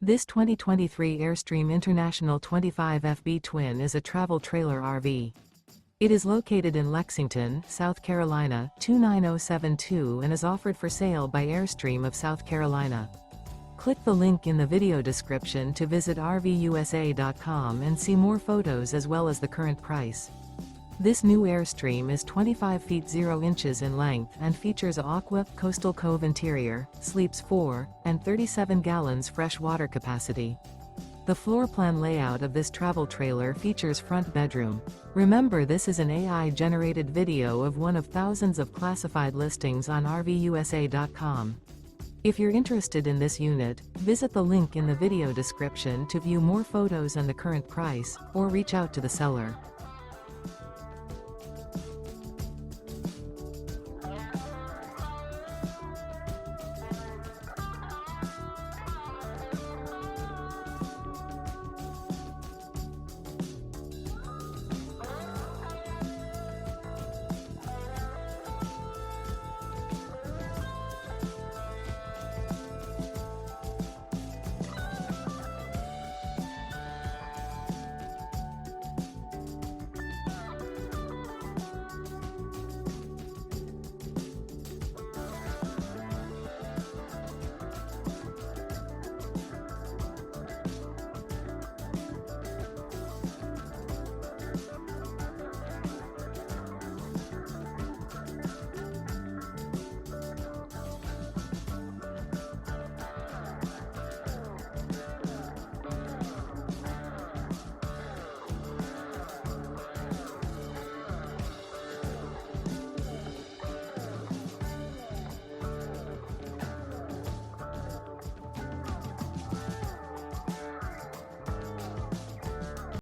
This 2023 Airstream International 25FB Twin is a travel trailer RV. It is located in Lexington, South Carolina, 29072 and is offered for sale by Airstream of South Carolina. Click the link in the video description to visit RVUSA.com and see more photos as well as the current price. This new Airstream is 25 feet 0 inches in length and features a Aqua, coastal Cove interior, sleeps 4, and 37 gallons fresh water capacity. The floor plan layout of this travel trailer features front bedroom. Remember, this is an AI-generated video of one of thousands of classified listings on RVUSA.com. If you're interested in this unit, visit the link in the video description to view more photos and the current price, or reach out to the seller.